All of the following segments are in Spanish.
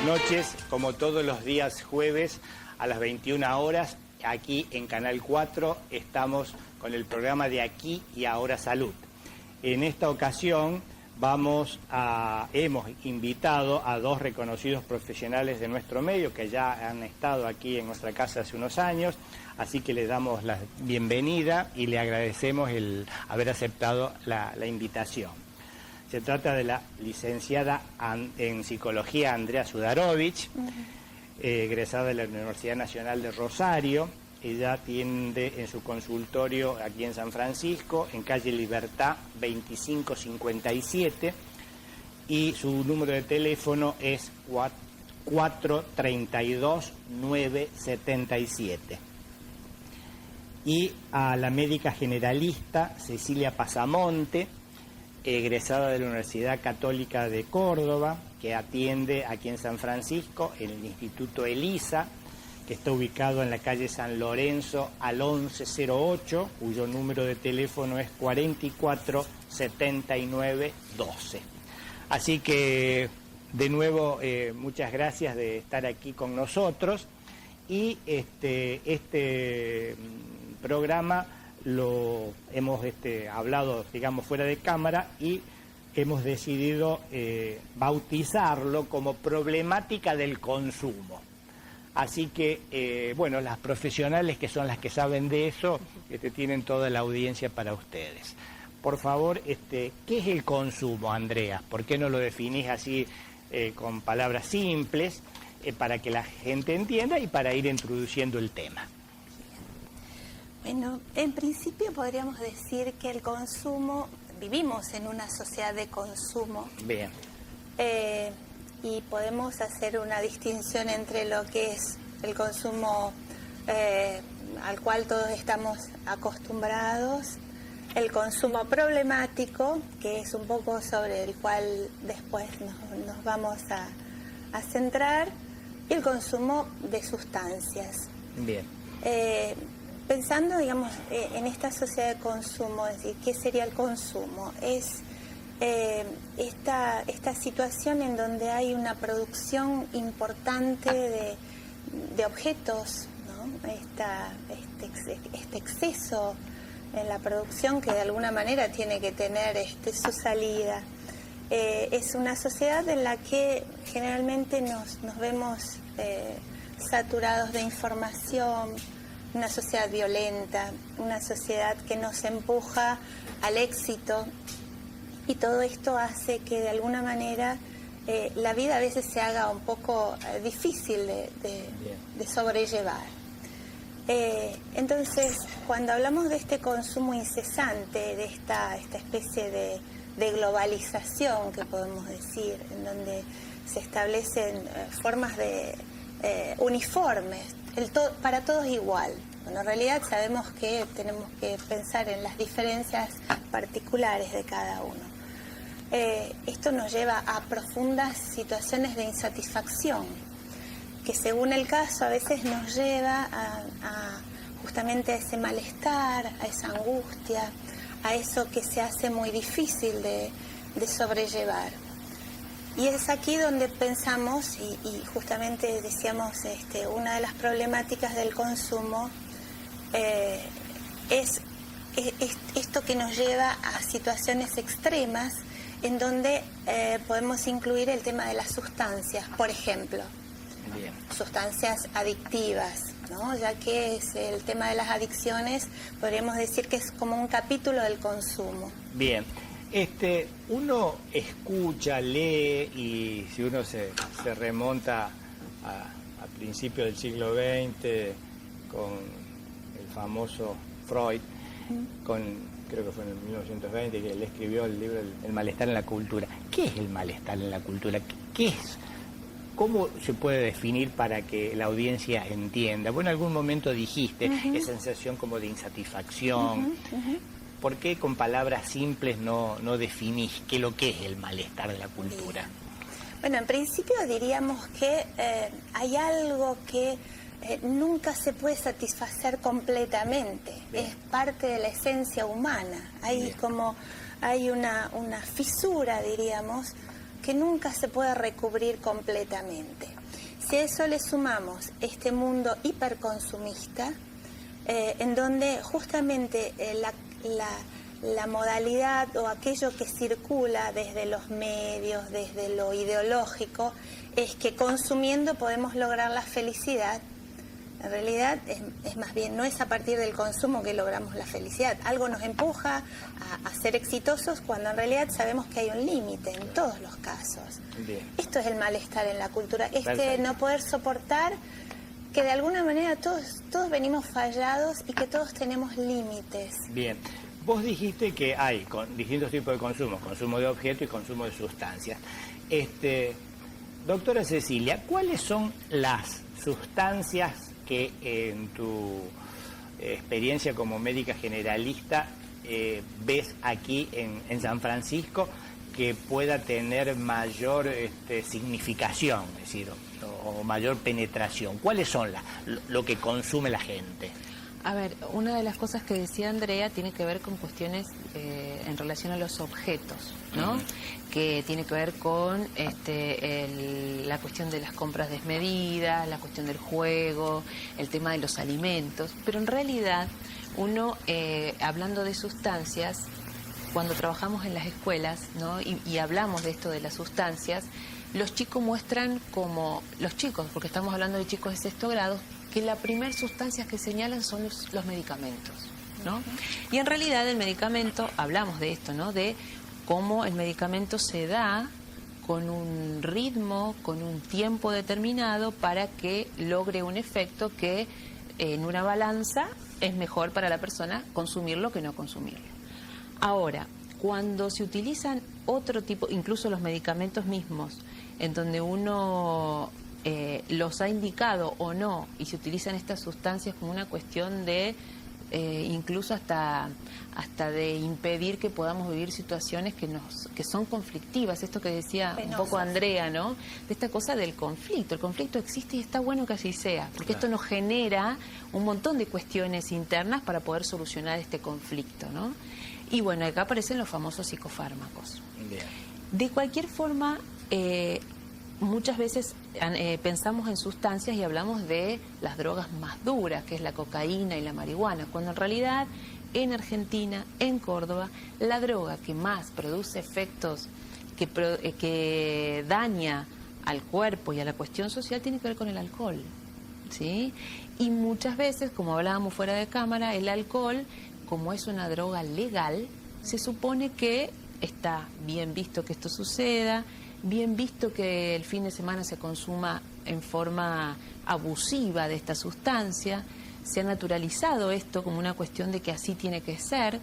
noches, como todos los días jueves a las 21 horas, aquí en Canal 4 estamos con el programa de Aquí y Ahora Salud. En esta ocasión hemos invitado a dos reconocidos profesionales de nuestro medio que ya han estado aquí en nuestra casa hace unos años, así que les damos la bienvenida y le agradecemos el haber aceptado la invitación. Se trata de la licenciada en Psicología Andrea Sudarovich, egresada de la Universidad Nacional de Rosario. Ella atiende en su consultorio aquí en San Francisco, en calle Libertad 2557, y su número de teléfono es 432-977. Y a la médica generalista Cecilia Pasamonte, egresada de la Universidad Católica de Córdoba, que atiende aquí en San Francisco, en el Instituto ELISA, que está ubicado en la calle San Lorenzo al 1108, cuyo número de teléfono es 447912. Así que, de nuevo, muchas gracias de estar aquí con nosotros. Y este programa lo hemos hablado, digamos, fuera de cámara, y hemos decidido bautizarlo como problemática del consumo. Así que, bueno, las profesionales que son las que saben de eso, tienen toda la audiencia para ustedes. Por favor, ¿qué es el consumo, Andrea? ¿Por qué no lo definís así con palabras simples para que la gente entienda y para ir introduciendo el tema? Bueno, en principio podríamos decir que el consumo, vivimos en una sociedad de consumo. Bien. Y podemos hacer una distinción entre lo que es el consumo al cual todos estamos acostumbrados, el consumo problemático, que es un poco sobre el cual después nos vamos a centrar, y el consumo de sustancias. Bien. Pensando, digamos, en esta sociedad de consumo, es decir, ¿qué sería el consumo? Es esta situación en donde hay una producción importante de objetos, ¿no? Este exceso en la producción que de alguna manera tiene que tener su salida. Es una sociedad en la que generalmente nos vemos saturados de información, una sociedad violenta, una sociedad que nos empuja al éxito. Y todo esto hace que de alguna manera la vida a veces se haga un poco difícil de sobrellevar. Entonces, cuando hablamos de este consumo incesante, de esta especie de globalización que podemos decir, en donde se establecen formas de uniformes, para todos igual. Bueno, en realidad sabemos que tenemos que pensar en las diferencias particulares de cada uno. Esto nos lleva a profundas situaciones de insatisfacción, que según el caso a veces nos lleva justamente a ese malestar, a esa angustia, a eso que se hace muy difícil de sobrellevar. Y es aquí donde pensamos, y justamente decíamos, una de las problemáticas del consumo es esto que nos lleva a situaciones extremas en donde podemos incluir el tema de las sustancias, por ejemplo. Bien. Sustancias adictivas, ¿no? Ya que es el tema de las adicciones, podríamos decir que es como un capítulo del consumo. Bien. Uno escucha, lee, y si uno se remonta a principios del siglo XX con el famoso Freud, creo que fue en el 1920, que él escribió el libro El malestar en la cultura. ¿Qué es el malestar en la cultura? ¿Qué es? ¿Cómo se puede definir para que la audiencia entienda? Vos en algún momento dijiste esa sensación como de insatisfacción. ¿Por qué con palabras simples no definís qué es lo que es el malestar de la cultura? Bueno, en principio diríamos que hay algo que nunca se puede satisfacer completamente. Bien. Es parte de la esencia humana. Hay una fisura, diríamos, que nunca se puede recubrir completamente. Si a eso le sumamos este mundo hiperconsumista, en donde justamente la modalidad o aquello que circula desde los medios, desde lo ideológico, es que consumiendo podemos lograr la felicidad. En realidad es más bien, no es a partir del consumo que logramos la felicidad. Algo nos empuja a ser exitosos cuando en realidad sabemos que hay un límite en todos los casos. Bien. Esto es el malestar en la cultura, no poder soportar que de alguna manera todos venimos fallados y que todos tenemos límites. Bien. Vos dijiste que hay distintos tipos de consumo de objetos y consumo de sustancias. Doctora Cecilia, ¿cuáles son las sustancias que en tu experiencia como médica generalista ves aquí en San Francisco que pueda tener mayor significación, es decir, o mayor penetración? ¿Cuáles son lo que consume la gente? A ver, una de las cosas que decía Andrea tiene que ver con cuestiones en relación a los objetos, ¿no? Que tiene que ver con la cuestión de las compras desmedidas, la cuestión del juego, el tema de los alimentos. Pero en realidad, uno, hablando de sustancias, cuando trabajamos en las escuelas, ¿no? y hablamos de esto de las sustancias, los chicos muestran como, los chicos, porque estamos hablando de chicos de sexto grado, que la primera sustancia que señalan son los medicamentos, ¿no? Y en realidad el medicamento, hablamos de esto, ¿no? De cómo el medicamento se da con un ritmo, con un tiempo determinado para que logre un efecto que en una balanza es mejor para la persona consumirlo que no consumirlo. Ahora, cuando se utilizan otro tipo, incluso los medicamentos mismos, en donde uno los ha indicado o no, y se utilizan estas sustancias como una cuestión de incluso hasta de impedir que podamos vivir situaciones que son conflictivas, esto que decía penosas. Un poco Andrea, ¿no? De esta cosa del conflicto. El conflicto existe y está bueno que así sea, porque esto nos genera un montón de cuestiones internas para poder solucionar este conflicto, ¿no? Y bueno, acá aparecen los famosos psicofármacos. Bien. De cualquier forma, muchas veces pensamos en sustancias y hablamos de las drogas más duras, que es la cocaína y la marihuana, cuando en realidad en Argentina, en Córdoba, la droga que más produce efectos que daña al cuerpo y a la cuestión social tiene que ver con el alcohol, ¿sí? Y muchas veces, como hablábamos fuera de cámara, el alcohol, como es una droga legal, se supone que está bien visto que esto suceda, bien visto que el fin de semana se consuma en forma abusiva de esta sustancia, se ha naturalizado esto como una cuestión de que así tiene que ser.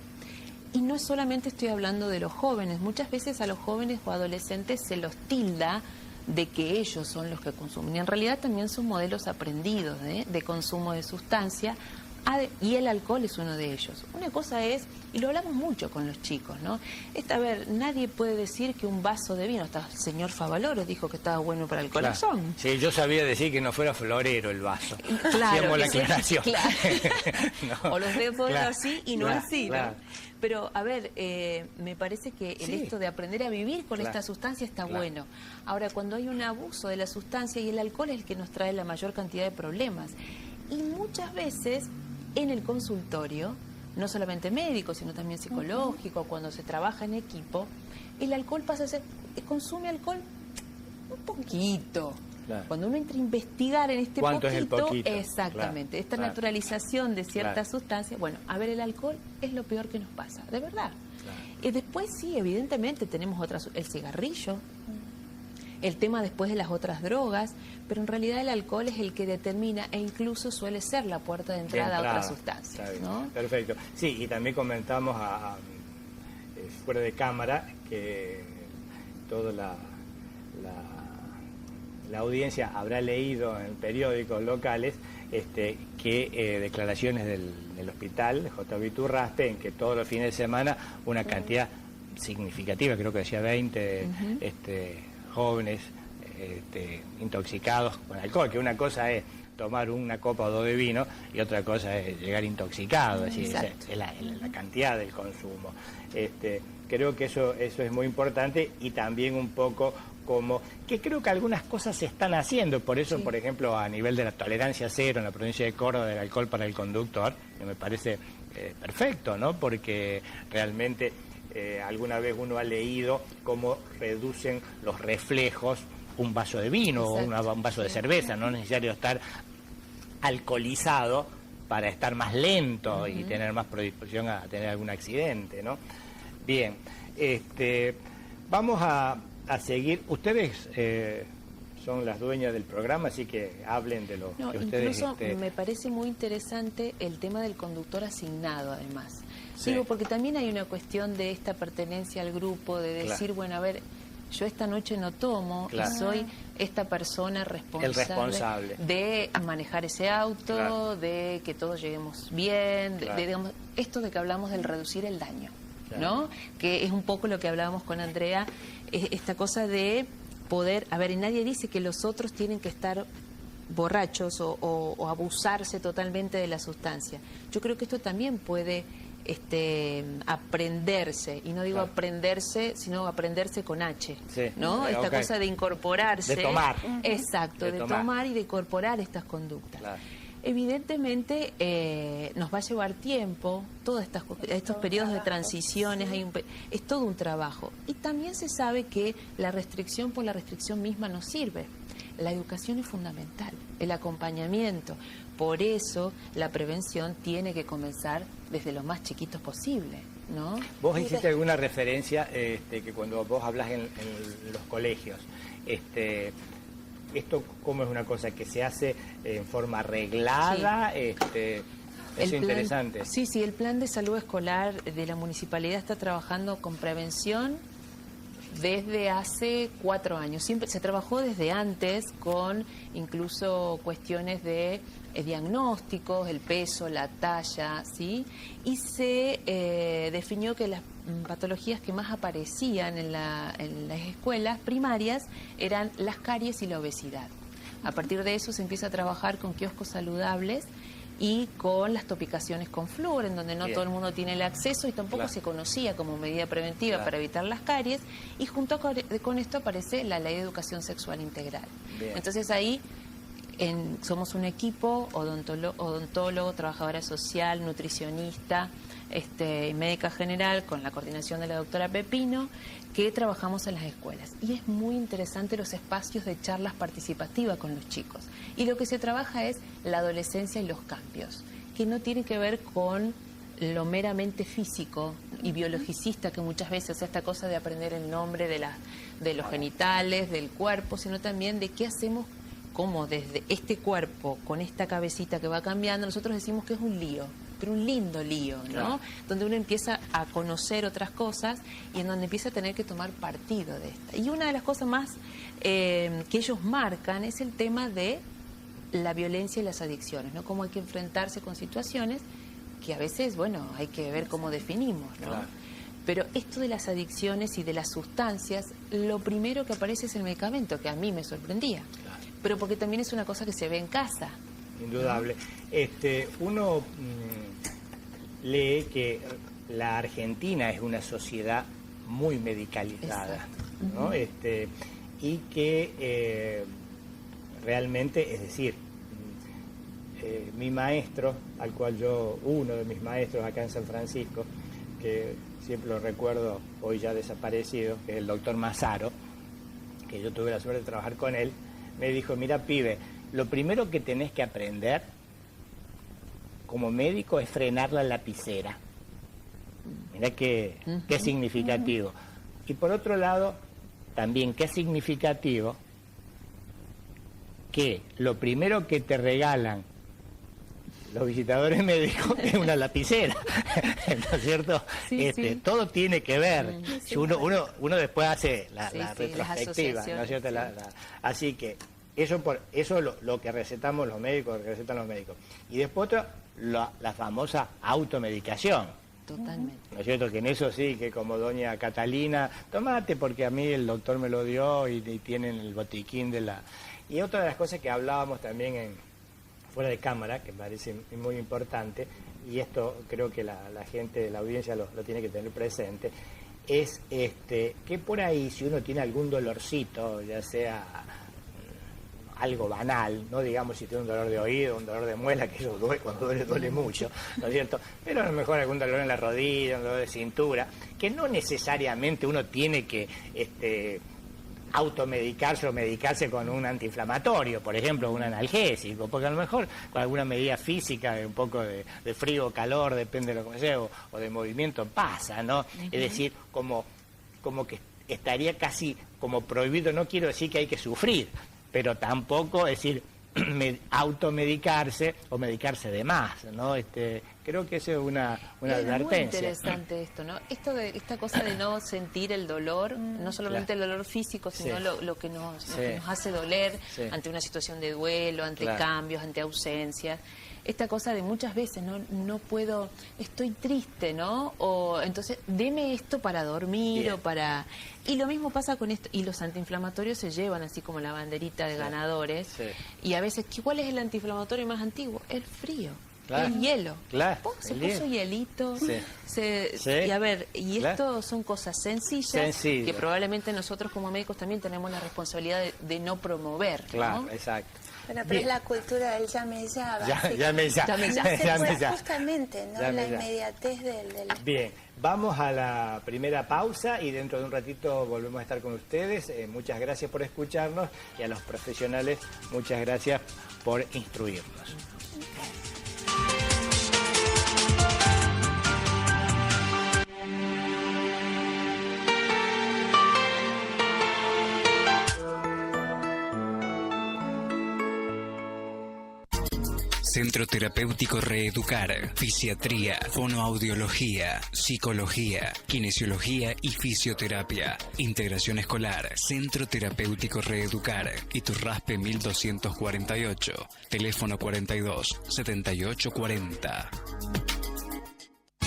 Y no solamente estoy hablando de los jóvenes, muchas veces a los jóvenes o adolescentes se los tilda de que ellos son los que consumen. Y en realidad también son modelos aprendidos de consumo de sustancia, y el alcohol es uno de ellos. Una cosa es, y lo hablamos mucho con los chicos, ¿no? A ver, nadie puede decir que un vaso de vino, hasta el señor Favaloro dijo que estaba bueno para el corazón. Claro. Sí, yo sabía decir que no fuera florero el vaso. Claro. Hacíamos la aclaración. Claro. No, o los dedos claro, así y no claro, así, ¿no? claro. Pero, a ver, me parece que esto de aprender a vivir con esta sustancia está bueno. Ahora, cuando hay un abuso de la sustancia, y el alcohol es el que nos trae la mayor cantidad de problemas. Y muchas veces en el consultorio, no solamente médico, sino también psicológico, cuando se trabaja en equipo, el alcohol pasa a ser, consume alcohol un poquito. Claro. Cuando uno entra a investigar en este ¿Cuánto es el poquito? Exactamente, Claro, esta claro. naturalización de ciertas sustancias, bueno, a ver, el alcohol es lo peor que nos pasa, de verdad. Claro. Y después sí, evidentemente tenemos otras, el cigarrillo, el tema después de las otras drogas, pero en realidad el alcohol es el que determina e incluso suele ser la puerta de entrada a otras sustancias, ¿no? Perfecto. Sí, y también comentamos fuera de cámara que toda la audiencia habrá leído en periódicos locales que declaraciones del hospital J.B. Iturraspe, en que todos los fines de semana una cantidad significativa, creo que decía 20 jóvenes intoxicados con alcohol, que una cosa es tomar una copa o dos de vino y otra cosa es llegar intoxicado, es decir, es la cantidad del consumo. Creo que eso es muy importante, y también un poco como que creo que algunas cosas se están haciendo, por eso, por ejemplo, a nivel de la tolerancia cero en la provincia de Córdoba del alcohol para el conductor, que me parece perfecto, ¿no? Porque realmente alguna vez uno ha leído cómo reducen los reflejos un vaso de vino o un vaso de cerveza, no es necesario estar alcoholizado para estar más lento y tener más predisposición a tener algún accidente, ¿no? Bien, vamos a seguir. Ustedes son las dueñas del programa, así que hablen de lo que ustedes... Incluso me parece muy interesante el tema del conductor asignado, además. Sí. Digo, porque también hay una cuestión de esta pertenencia al grupo, de decir, bueno, a ver, yo esta noche no tomo y soy esta persona responsable de manejar ese auto, de que todos lleguemos bien, de, digamos, esto de que hablamos del reducir el daño, ¿no? Que es un poco lo que hablábamos con Andrea, esta cosa de poder, a ver, y nadie dice que los otros tienen que estar borrachos o abusarse totalmente de la sustancia. Yo creo que esto también puede aprenderse, y no digo aprenderse, sino aprenderse con H, ¿no? Esta cosa de incorporarse. De tomar. Exacto, de tomar y de incorporar estas conductas. Claro. Evidentemente nos va a llevar tiempo, todos estos periodos de transiciones, es todo un trabajo. Y también se sabe que la restricción por la restricción misma no sirve. La educación es fundamental, el acompañamiento. Por eso la prevención tiene que comenzar desde lo más chiquitos posible, ¿no? Vos hiciste alguna referencia que cuando vos hablas en los colegios, ¿esto cómo es una cosa que se hace en forma reglada? Eso es interesante. Sí, el plan de salud escolar de la municipalidad está trabajando con prevención desde hace 4 años. Siempre se trabajó desde antes con incluso cuestiones de diagnósticos, el peso, la talla, ¿sí? Y se definió que las patologías que más aparecían en las escuelas primarias eran las caries y la obesidad. A partir de eso se empieza a trabajar con kioscos saludables y con las topicaciones con flúor, en donde no todo el mundo tiene el acceso y tampoco se conocía como medida preventiva para evitar las caries, y junto con esto aparece la Ley de Educación Sexual Integral. Entonces ahí somos un equipo, odontólogo, trabajadora social, nutricionista, médica general, con la coordinación de la doctora Pepino, que trabajamos en las escuelas. Y es muy interesante los espacios de charlas participativas con los chicos. Y lo que se trabaja es la adolescencia y los cambios, que no tienen que ver con lo meramente físico y biologicista, que muchas veces esta cosa de aprender el nombre de los genitales, del cuerpo, sino también de qué hacemos, cómo desde este cuerpo, con esta cabecita que va cambiando, nosotros decimos que es un lío, pero un lindo lío, ¿no? Donde uno empieza a conocer otras cosas y en donde empieza a tener que tomar partido de esta. Y una de las cosas más que ellos marcan es el tema de la violencia y las adicciones, ¿no? Cómo hay que enfrentarse con situaciones que a veces, bueno, hay que ver cómo definimos, ¿no? Pero esto de las adicciones y de las sustancias, lo primero que aparece es el medicamento, que a mí me sorprendía. Pero porque también es una cosa que se ve en casa. Indudable. Uno lee que la Argentina es una sociedad muy medicalizada, ¿no? Y que realmente, es decir, mi maestro, al cual uno de mis maestros acá en San Francisco, que siempre lo recuerdo, hoy ya desaparecido, que es el doctor Mazzaro, que yo tuve la suerte de trabajar con él, me dijo, mira, pibe, lo primero que tenés que aprender como médico es frenar la lapicera. Mira qué significativo. Y por otro lado, también qué significativo que lo primero que te regalan los visitadores médicos es una lapicera, ¿no es cierto? Todo tiene que ver. Si uno después hace la retrospectiva, ¿no es cierto? Así que eso es lo que recetamos los médicos, lo que recetan los médicos. Y después la famosa automedicación. Totalmente. ¿No es cierto? Que en eso sí, que como doña Catalina, tomate porque a mí el doctor me lo dio y tienen el botiquín de la... Y otra de las cosas que hablábamos también fuera de cámara, que me parece muy importante, y esto creo que la gente, la audiencia lo tiene que tener presente, es que por ahí si uno tiene algún dolorcito, ya sea algo banal, no digamos si tiene un dolor de oído, un dolor de muela, que eso duele, cuando duele mucho, ¿no es cierto? Pero a lo mejor algún dolor en la rodilla, un dolor de cintura, que no necesariamente uno tiene que automedicarse o medicarse con un antiinflamatorio, por ejemplo, un analgésico, porque a lo mejor con alguna medida física, un poco de frío o calor, depende de lo que sea, o de movimiento, pasa, ¿no? Uh-huh. Es decir, como que estaría casi como prohibido, no quiero decir que hay que sufrir, pero tampoco, es decir, automedicarse o medicarse de más, ¿no? Creo que eso es una advertencia. Es muy interesante esto, ¿no? Esta cosa de no sentir el dolor, no solamente el dolor físico, sino lo que nos hace doler ante una situación de duelo, ante cambios, ante ausencias. Esta cosa de muchas veces no puedo, estoy triste, ¿no? O entonces deme esto para dormir o para... Y lo mismo pasa con esto, y los antiinflamatorios se llevan así como la banderita de ganadores, y a veces, ¿cuál es el antiinflamatorio más antiguo? El frío. Claro, el hielo. Claro, se puso hielito. Y a ver, y esto son cosas sencillas que probablemente nosotros como médicos también tenemos la responsabilidad de no promover. Claro, ¿no? Exacto. Bueno, pero es la cultura del llame ya. Llame ya. Justamente, ¿no? La inmediatez del... Bien, vamos a la primera pausa y dentro de un ratito volvemos a estar con ustedes. Muchas gracias por escucharnos y a los profesionales, muchas gracias por instruirnos. Centro Terapéutico Reeducar, fisiatría, fonoaudiología, psicología, kinesiología y fisioterapia. Integración escolar, Centro Terapéutico Reeducar, Iturraspe 1248, teléfono 42 78 40.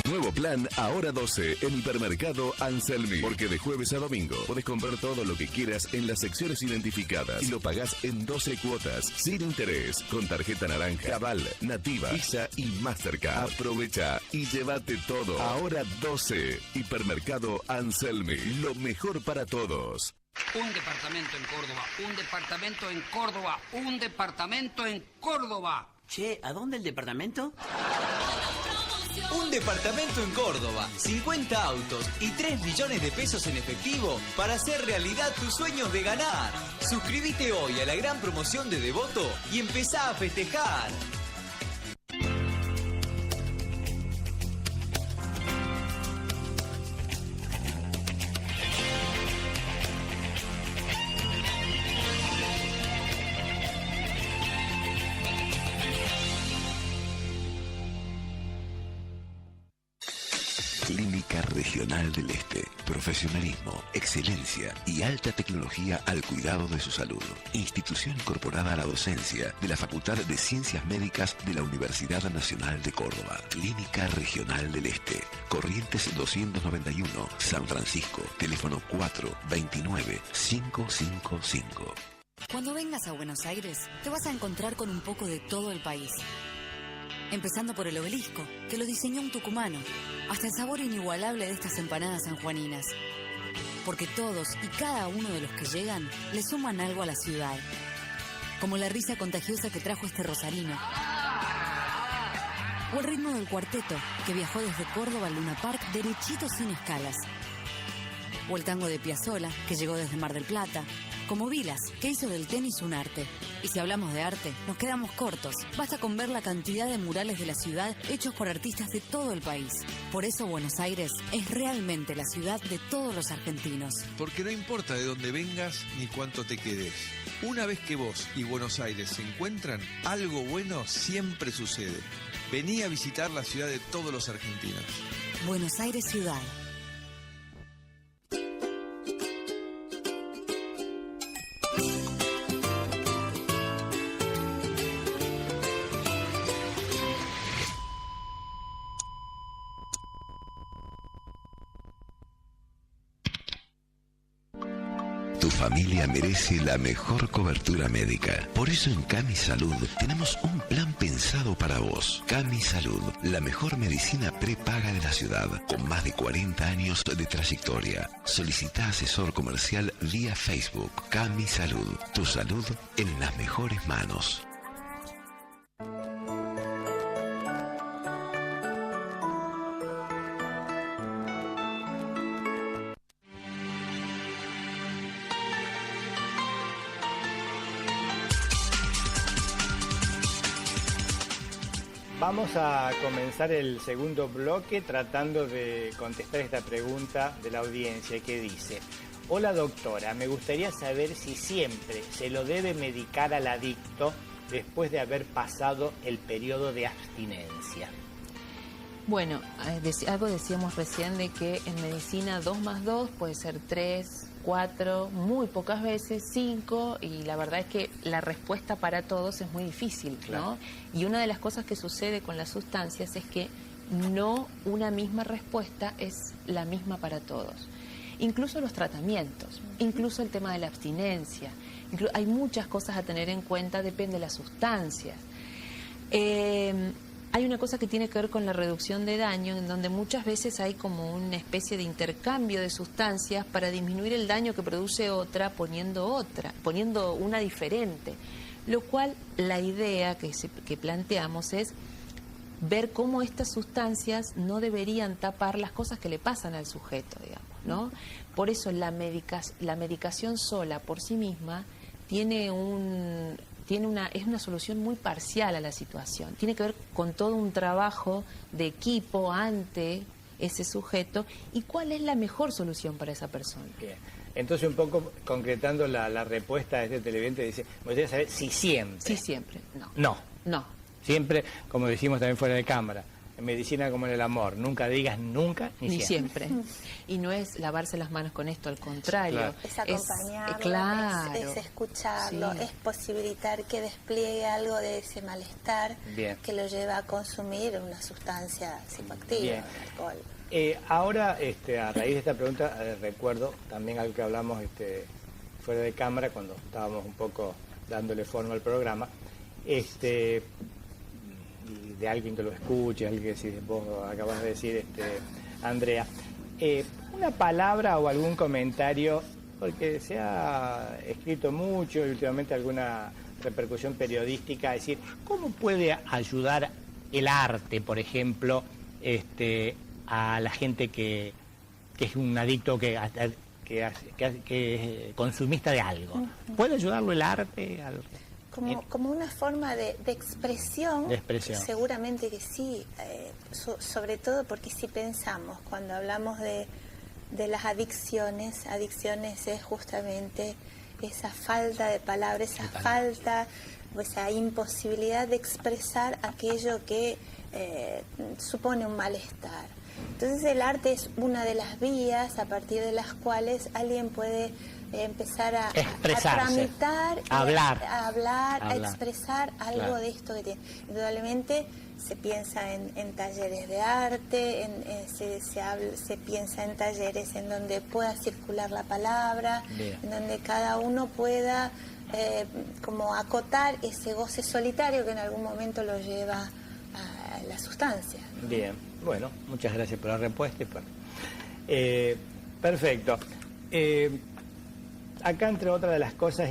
Nuevo plan Ahora 12 en Hipermercado Anselmi. Porque de jueves a domingo podés comprar todo lo que quieras en las secciones identificadas y lo pagás en 12 cuotas, sin interés, con tarjeta naranja, Cabal, Nativa, Visa y Mastercard. Aprovecha y llévate todo. Ahora 12, Hipermercado Anselmi. Lo mejor para todos. Un departamento en Córdoba, un departamento en Córdoba, un departamento en Córdoba. Che, ¿a dónde el departamento? Un departamento en Córdoba, 50 autos y 3 millones de pesos en efectivo para hacer realidad tus sueños de ganar. Suscríbete hoy a la gran promoción de Devoto y empezá a festejar. Clínica Regional del Este. Profesionalismo, excelencia y alta tecnología al cuidado de su salud. Institución incorporada a la docencia de la Facultad de Ciencias Médicas de la Universidad Nacional de Córdoba. Clínica Regional del Este. Corrientes 291, San Francisco. Teléfono 429-555. Cuando vengas a Buenos Aires, te vas a encontrar con un poco de todo el país. Empezando por el obelisco, que lo diseñó un tucumano, hasta el sabor inigualable de estas empanadas sanjuaninas. Porque todos y cada uno de los que llegan le suman algo a la ciudad. Como la risa contagiosa que trajo este rosarino. O el ritmo del cuarteto, que viajó desde Córdoba al Luna Park derechito sin escalas. O el tango de Piazzolla, que llegó desde Mar del Plata. Como Vilas, que hizo del tenis un arte. Y si hablamos de arte, nos quedamos cortos. Basta con ver la cantidad de murales de la ciudad hechos por artistas de todo el país. Por eso Buenos Aires es realmente la ciudad de todos los argentinos. Porque no importa de dónde vengas ni cuánto te quedes. Una vez que vos y Buenos Aires se encuentran, algo bueno siempre sucede. Vení a visitar la ciudad de todos los argentinos. Buenos Aires Ciudad. Tu familia merece la mejor cobertura médica. Por eso en Cami Salud tenemos un plan pensado para vos. Cami Salud, la mejor medicina prepaga de la ciudad, con más de 40 años de trayectoria. Solicita asesor comercial vía Facebook. Cami Salud, tu salud en las mejores manos. Vamos a comenzar el segundo bloque tratando de contestar esta pregunta de la audiencia que dice: hola doctora, me gustaría saber si siempre se lo debe medicar al adicto después de haber pasado el periodo de abstinencia. Bueno, algo decíamos recién de que en medicina 2 más 2 puede ser 3, 4, muy pocas veces 5, y la verdad es que la respuesta para todos es muy difícil, ¿no? Y una de las cosas que sucede con las sustancias es que no una misma respuesta es la misma para todos. Incluso los tratamientos, incluso el tema de la abstinencia, hay muchas cosas a tener en cuenta, depende de las sustancias. Hay una cosa que tiene que ver con la reducción de daño, en donde muchas veces hay como una especie de intercambio de sustancias para disminuir el daño que produce otra, poniendo una diferente. Lo cual la idea que planteamos es ver cómo estas sustancias no deberían tapar las cosas que le pasan al sujeto, digamos, ¿no? Por eso la medicación sola por sí misma es una solución muy parcial a la situación. Tiene que ver con todo un trabajo de equipo ante ese sujeto y cuál es la mejor solución para esa persona. Bien. Entonces, un poco concretando la respuesta de este televidente, dice: me gustaría saber si siempre. Sí, siempre. No. No. No. Siempre, como decimos también fuera de cámara, en medicina como en el amor, nunca digas nunca ni siempre. Y no es lavarse las manos con esto, al contrario. Claro. Es acompañarlo, claro, es escucharlo, sí. Es posibilitar que despliegue algo de ese malestar que lo lleva a consumir una sustancia psicoactiva, alcohol. Ahora, a raíz de esta pregunta, recuerdo también algo que hablamos fuera de cámara cuando estábamos un poco dándole forma al programa, de alguien que lo escuche, alguien que vos acabas de decir, Andrea, una palabra o algún comentario, porque se ha escrito mucho y últimamente alguna repercusión periodística, es decir, ¿cómo puede ayudar el arte, por ejemplo, a la gente que es un adicto, que es consumista de algo? ¿Puede ayudarlo el arte? Como una forma de expresión, seguramente que sí, sobre todo porque si pensamos, cuando hablamos de las adicciones es justamente esa falta de palabras, esa imposibilidad de expresar aquello que supone un malestar. Entonces el arte es una de las vías a partir de las cuales alguien puede empezar a tramitar, a hablar, a expresar algo de esto que tiene. Indudablemente se piensa en talleres de arte, se piensa en talleres en donde pueda circular la palabra, en donde cada uno pueda como acotar ese goce solitario que en algún momento lo lleva a la sustancia, ¿no? Bien, bueno, muchas gracias por la respuesta. Perfecto. Acá, entre otras de las cosas,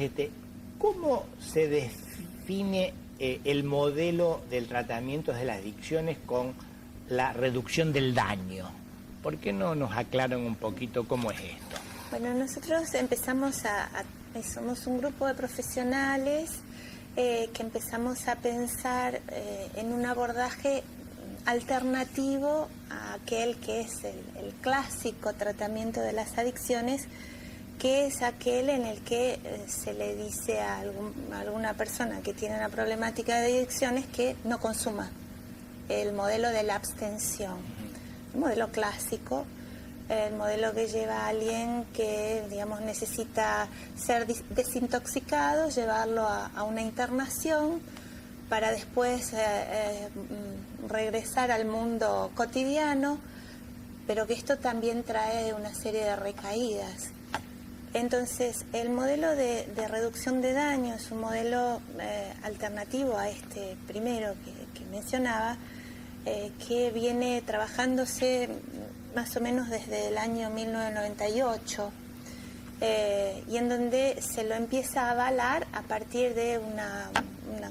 ¿cómo se define el modelo del tratamiento de las adicciones con la reducción del daño? ¿Por qué no nos aclaran un poquito cómo es esto? Bueno, nosotros empezamos somos un grupo de profesionales que empezamos a pensar en un abordaje alternativo a aquel que es el clásico tratamiento de las adicciones, que es aquel en el que se le dice a alguna persona que tiene una problemática de adicciones que no consuma. El modelo de la abstención, el modelo clásico, el modelo que lleva a alguien que, digamos, necesita ser desintoxicado, llevarlo a una internación para después regresar al mundo cotidiano, pero que esto también trae una serie de recaídas. Entonces, el modelo de reducción de daño es un modelo alternativo a este primero que mencionaba, que viene trabajándose más o menos desde el año 1998, y en donde se lo empieza a avalar a partir de una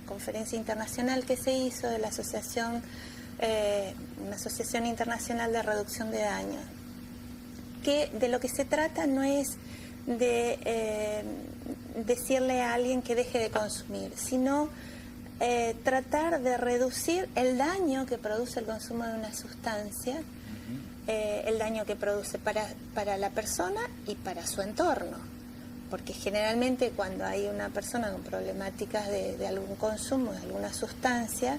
conferencia internacional que se hizo de la asociación, una asociación internacional de reducción de daño, que de lo que se trata no es de decirle a alguien que deje de consumir, sino tratar de reducir el daño que produce el consumo de una sustancia, el daño que produce para la persona y para su entorno, porque generalmente cuando hay una persona con problemáticas de algún consumo de alguna sustancia,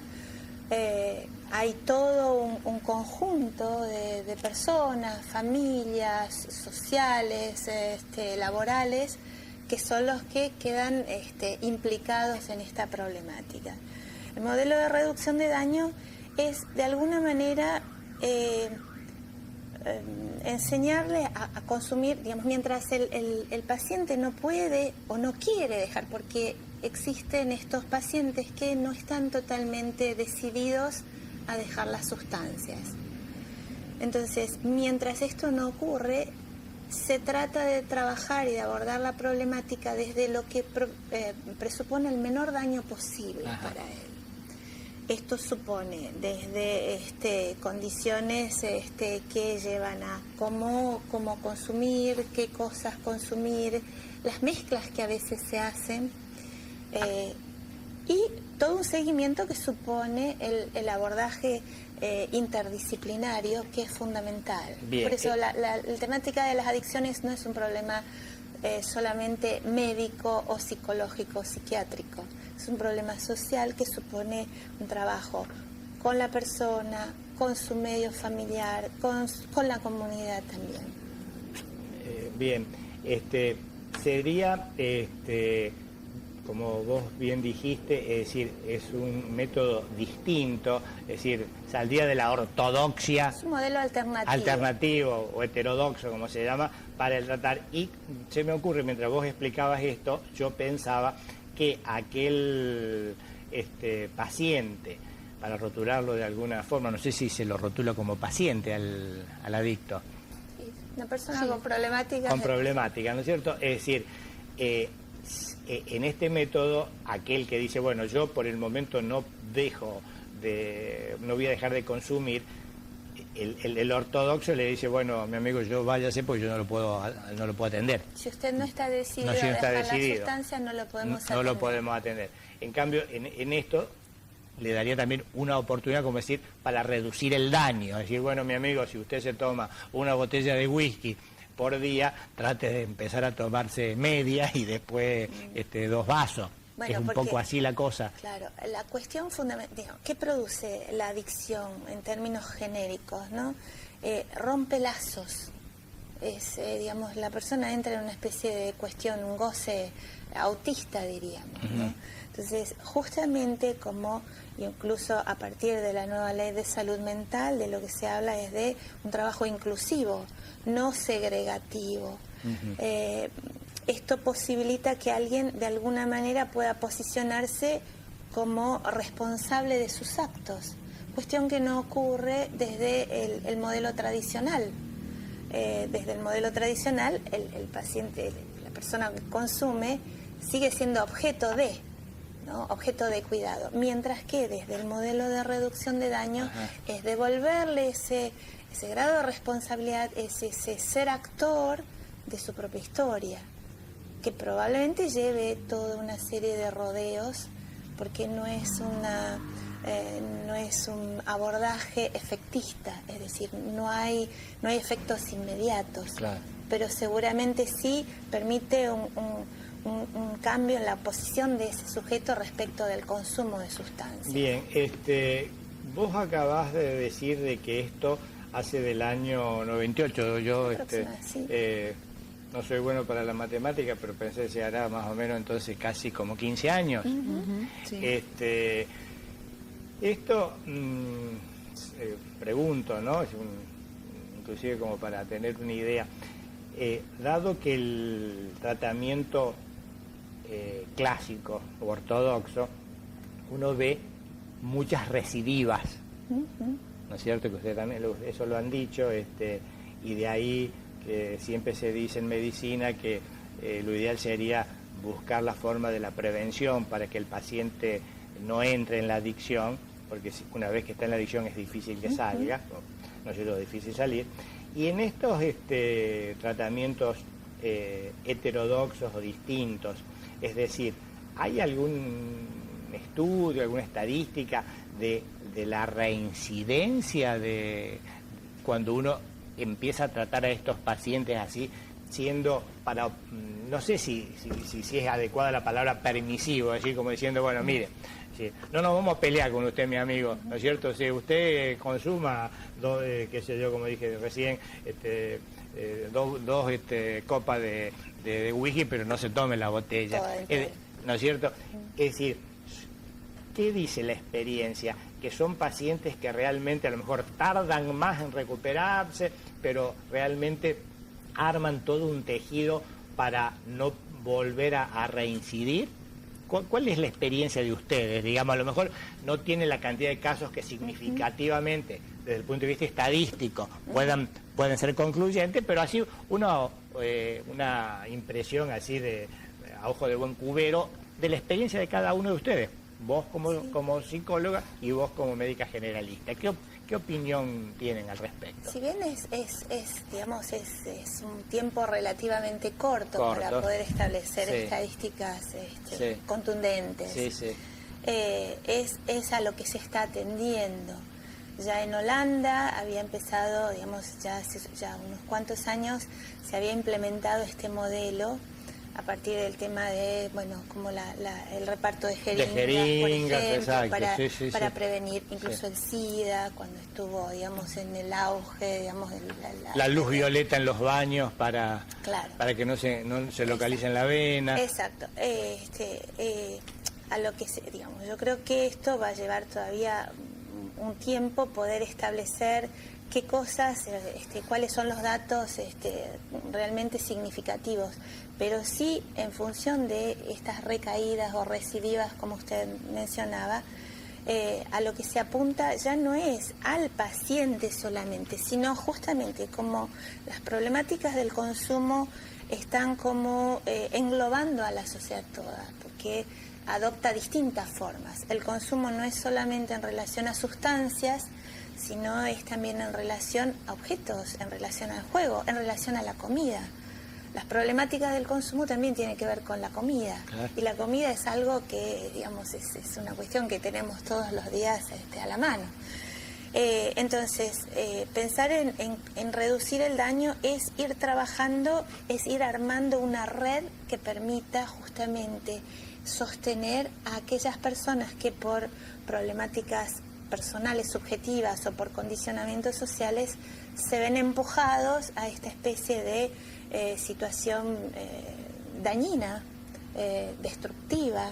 hay todo un conjunto de personas, familias, sociales, laborales, que son los que quedan implicados en esta problemática. El modelo de reducción de daño es, de alguna manera, enseñarle a consumir, digamos, mientras el paciente no puede o no quiere dejar, porque existen estos pacientes que no están totalmente decididos a dejar las sustancias. Entonces, mientras esto no ocurre, se trata de trabajar y de abordar la problemática desde lo que presupone el menor daño posible para él. Esto supone desde condiciones que llevan a cómo consumir, qué cosas consumir, las mezclas que a veces se hacen, y todo un seguimiento que supone el abordaje interdisciplinario, que es fundamental. Bien. Por eso la temática de las adicciones no es un problema solamente médico o psicológico o psiquiátrico. Es un problema social que supone un trabajo con la persona, con su medio familiar, con la comunidad también. Bien, sería, como vos bien dijiste, es decir, es un método distinto, es decir, saldría de la ortodoxia. Es un modelo alternativo. Alternativo o heterodoxo, como se llama, para el tratar. Y se me ocurre, mientras vos explicabas esto, yo pensaba que aquel paciente, para rotularlo de alguna forma, no sé si se lo rotula como paciente al adicto. Una persona con problemáticas. Con problemática, ¿no es cierto? Es decir, en este método, aquel que dice, bueno, yo por el momento no voy a dejar de consumir, el ortodoxo le dice, bueno, mi amigo, yo váyase porque yo no lo puedo atender. Si usted no está decidido a dejar la sustancia, no lo podemos atender. No lo podemos atender. En cambio, en esto le daría también una oportunidad, como decir, para reducir el daño. Es decir, bueno, mi amigo, si usted se toma una botella de whisky por día, trate de empezar a tomarse media y después 2 vasos. Bueno, es un poco así la cosa. Claro, la cuestión fundamental, ¿qué produce la adicción en términos genéricos, no? Rompe lazos. Digamos, la persona entra en una especie de cuestión, un goce autista, diríamos, ¿no? Entonces, justamente como incluso a partir de la nueva ley de salud mental, de lo que se habla es de un trabajo inclusivo, no segregativo. Esto posibilita que alguien de alguna manera pueda posicionarse como responsable de sus actos, cuestión que no ocurre desde el modelo tradicional. Desde el modelo tradicional, el paciente, la persona que consume, sigue siendo objeto de, ¿no? Objeto de cuidado, mientras que desde el modelo de reducción de daño es devolverle ese grado de responsabilidad, ese ser actor de su propia historia, que probablemente lleve toda una serie de rodeos, porque no es un abordaje efectista, es decir, no hay efectos inmediatos, claro, pero seguramente sí permite un cambio en la posición de ese sujeto respecto del consumo de sustancias. Bien, vos acabás de decir de que esto hace del año 98, yo sí. No soy bueno para la matemática, pero pensé que se hará más o menos entonces casi como 15 años. Sí. Esto, pregunto, ¿no? Inclusive como para tener una idea, Dado que el tratamiento clásico o ortodoxo, uno ve muchas recidivas, ¿no es cierto? Que ustedes también eso lo han dicho, y de ahí que siempre se dice en medicina que lo ideal sería buscar la forma de la prevención para que el paciente no entre en la adicción, porque una vez que está en la adicción es difícil que salga, no es lo difícil salir. Y en estos tratamientos heterodoxos o distintos, es decir, ¿hay algún estudio, alguna estadística de la reincidencia de cuando uno empieza a tratar a estos pacientes así, siendo para, no sé si es adecuada la palabra permisivo, así como diciendo, bueno, mire, no nos vamos a pelear con usted, mi amigo, ¿no es cierto? Si usted consuma qué sé yo, como dije recién, dos copas de whisky, pero no se tome la botella, ¿no es cierto? Es decir, ¿qué dice la experiencia? Que son pacientes que realmente a lo mejor tardan más en recuperarse, pero realmente arman todo un tejido para no volver a reincidir. ¿Cuál es la experiencia de ustedes? Digamos, a lo mejor no tiene la cantidad de casos que significativamente, desde el punto de vista estadístico, puedan ser concluyentes, pero así una impresión así a ojo de buen cubero de la experiencia de cada uno de ustedes. Vos como psicóloga y vos como médica generalista. ¿Qué opinión tienen al respecto? Si bien es un tiempo relativamente corto para poder establecer estadísticas contundentes, es a lo que se está atendiendo. Ya en Holanda había empezado, ya unos cuantos años se había implementado este modelo a partir del tema de, como el reparto de jeringas, por ejemplo, para prevenir incluso el SIDA, cuando estuvo, en el auge, la luz violeta en los baños para que no se localice en la vena. Exacto. A lo que yo creo que esto va a llevar todavía un tiempo poder establecer qué cosas, cuáles son los datos realmente significativos, pero sí en función de estas recaídas o recidivas, como usted mencionaba, a lo que se apunta ya no es al paciente solamente, sino justamente como las problemáticas del consumo están como englobando a la sociedad toda, porque adopta distintas formas. El consumo no es solamente en relación a sustancias, sino es también en relación a objetos, en relación al juego, en relación a la comida. Las problemáticas del consumo también tienen que ver con la comida. Claro. Y la comida es algo que, es una cuestión que tenemos todos los días a la mano. Entonces, pensar en reducir el daño es ir trabajando, es ir armando una red que permita justamente sostener a aquellas personas que por problemáticas personales, subjetivas o por condicionamientos sociales se ven empujados a esta especie de situación dañina, destructiva,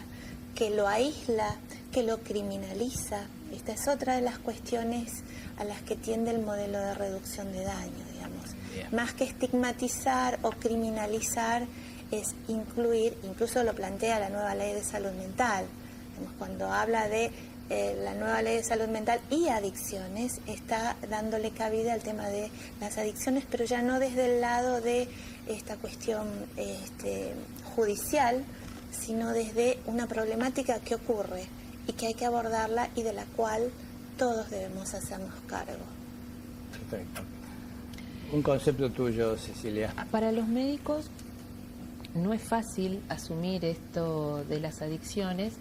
que lo aísla, que lo criminaliza. Esta es otra de las cuestiones a las que tiende el modelo de reducción de daño, Más que estigmatizar o criminalizar, es incluir, incluso lo plantea la nueva ley de salud mental. Cuando habla de la nueva ley de salud mental y adicciones, está dándole cabida al tema de las adicciones, pero ya no desde el lado de esta cuestión judicial, sino desde una problemática que ocurre y que hay que abordarla y de la cual todos debemos hacernos cargo. Perfecto. Un concepto tuyo, Cecilia. Para los médicos no es fácil asumir esto de las adicciones.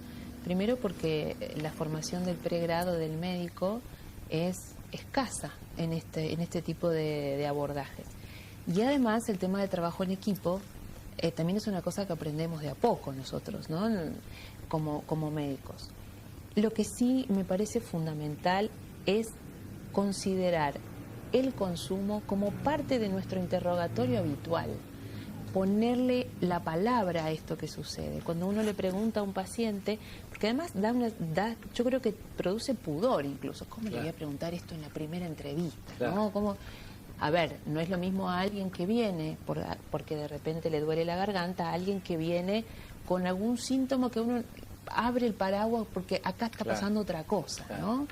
Primero porque la formación del pregrado del médico es escasa en este tipo de abordajes. Y además el tema del trabajo en equipo también es una cosa que aprendemos de a poco nosotros, ¿no? Como médicos. Lo que sí me parece fundamental es considerar el consumo como parte de nuestro interrogatorio habitual. Ponerle la palabra a esto que sucede. Cuando uno le pregunta a un paciente, porque además yo creo que produce pudor incluso. ¿Cómo le voy a preguntar esto en la primera entrevista? ¿No? A ver, no es lo mismo a alguien que viene porque de repente le duele la garganta, a alguien que viene con algún síntoma que uno abre el paraguas porque acá está pasando otra cosa, ¿no?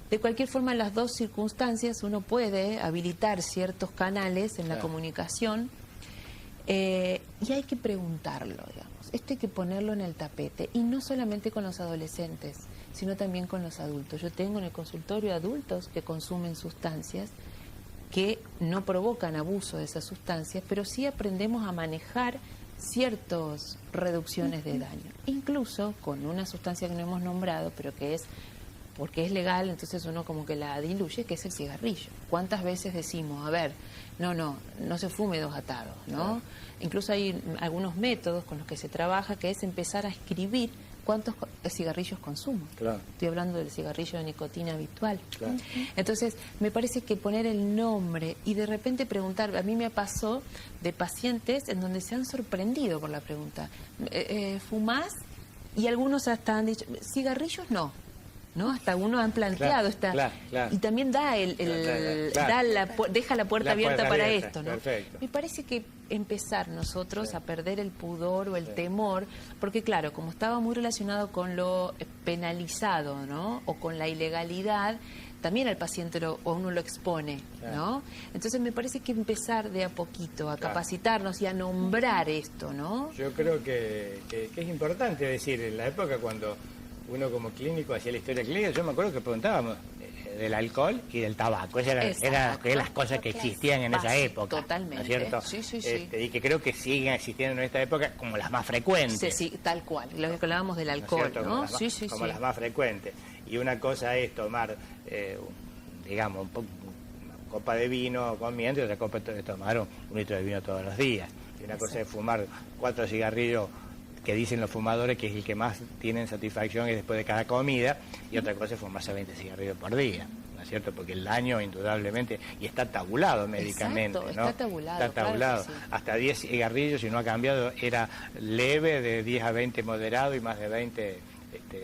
De cualquier forma, en las dos circunstancias uno puede habilitar ciertos canales en la comunicación y hay que preguntarlo, digamos. Esto hay que ponerlo en el tapete, y no solamente con los adolescentes, sino también con los adultos. Yo tengo en el consultorio adultos que consumen sustancias que no provocan abuso de esas sustancias, pero sí aprendemos a manejar ciertas reducciones de daño, incluso con una sustancia que no hemos nombrado, pero que es porque es legal, entonces uno como que la diluye, que es el cigarrillo. ¿Cuántas veces decimos, a ver, no se fume dos atados, ¿no? Claro. Incluso hay algunos métodos con los que se trabaja, que es empezar a escribir cuántos cigarrillos consumo. Claro. Estoy hablando del cigarrillo de nicotina habitual. Claro. Entonces, me parece que poner el nombre y de repente preguntar, a mí me pasó de pacientes en donde se han sorprendido por la pregunta, ¿fumás? Y algunos hasta han dicho, cigarrillos no. ¿No? Hasta uno han planteado y también da deja la puerta abierta para esto, ¿no? Perfecto. Me parece que empezar nosotros a perder el pudor o el temor, porque claro, como estaba muy relacionado con lo penalizado, ¿no? O con la ilegalidad, también al paciente o uno lo expone, ¿no? Entonces me parece que empezar de a poquito a capacitarnos y a nombrar esto, ¿no? Yo creo que es importante decir, en la época cuando uno como clínico hacía la historia clínica, yo me acuerdo que preguntábamos del alcohol y del tabaco. Esas eran las cosas que existían en esa época. Totalmente. ¿No es cierto? Sí. Y que creo que siguen existiendo en esta época como las más frecuentes. Sí, tal cual. Lo que hablábamos del alcohol, ¿no? Como las más frecuentes. Y una cosa es tomar, digamos, una copa de vino con miel, y otra copa es tomar un litro de vino todos los días. Y una cosa es fumar 4 cigarrillos que dicen los fumadores que es el que más tienen satisfacción es después de cada comida, y otra cosa es fumarse 20 cigarrillos por día, ¿no es cierto? Porque el daño indudablemente, y está tabulado médicamente, ¿no? Está tabulado. Claro que sí. Hasta 10 cigarrillos, si no ha cambiado, era leve, de 10 a 20 moderado y más de 20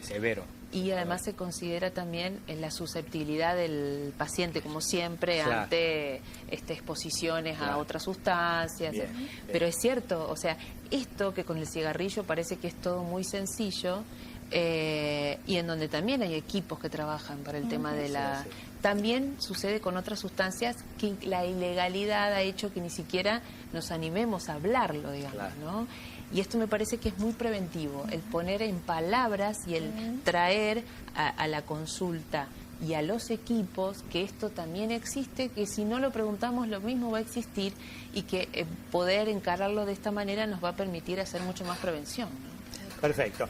severo. Y además se considera también la susceptibilidad del paciente, como siempre, ante exposiciones a otras sustancias. Bien. Pero es cierto, o sea, esto que con el cigarrillo parece que es todo muy sencillo, y en donde también hay equipos que trabajan para el tema de la... También sucede con otras sustancias que la ilegalidad ha hecho que ni siquiera nos animemos a hablarlo, digamos, ¿no? Y esto me parece que es muy preventivo, el poner en palabras y el traer a la consulta y a los equipos que esto también existe, que si no lo preguntamos lo mismo va a existir, y que poder encararlo de esta manera nos va a permitir hacer mucho más prevención, ¿no? Perfecto.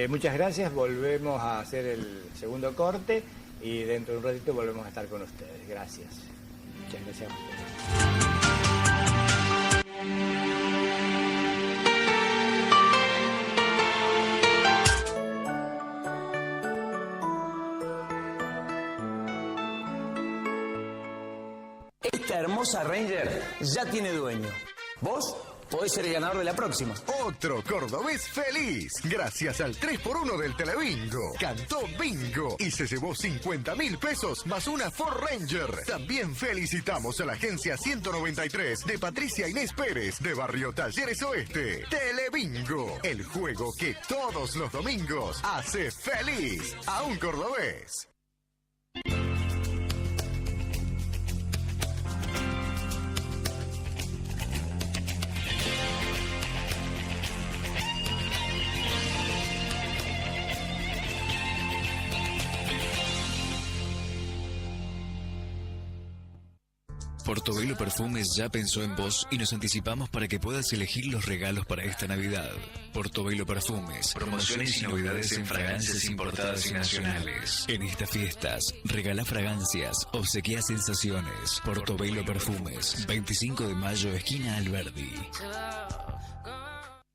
Muchas gracias, volvemos a hacer el segundo corte y dentro de un ratito volvemos a estar con ustedes. Gracias. Muchas gracias a ustedes. Esta hermosa Ranger ya tiene dueño. ¿Vos? Podés ser el ganador de la próxima. Otro cordobés feliz, gracias al 3x1 del Telebingo. Cantó bingo y se llevó 50.000 pesos más una Ford Ranger. También felicitamos a la agencia 193 de Patricia Inés Pérez, de Barrio Talleres Oeste. Telebingo, el juego que todos los domingos hace feliz a un cordobés. Portobelo Perfumes ya pensó en vos y nos anticipamos para que puedas elegir los regalos para esta Navidad. Portobelo Perfumes, promociones y novedades en fragancias importadas y nacionales. En estas fiestas, regala fragancias, obsequia sensaciones. Portobelo Perfumes, 25 de mayo, esquina Alberdi.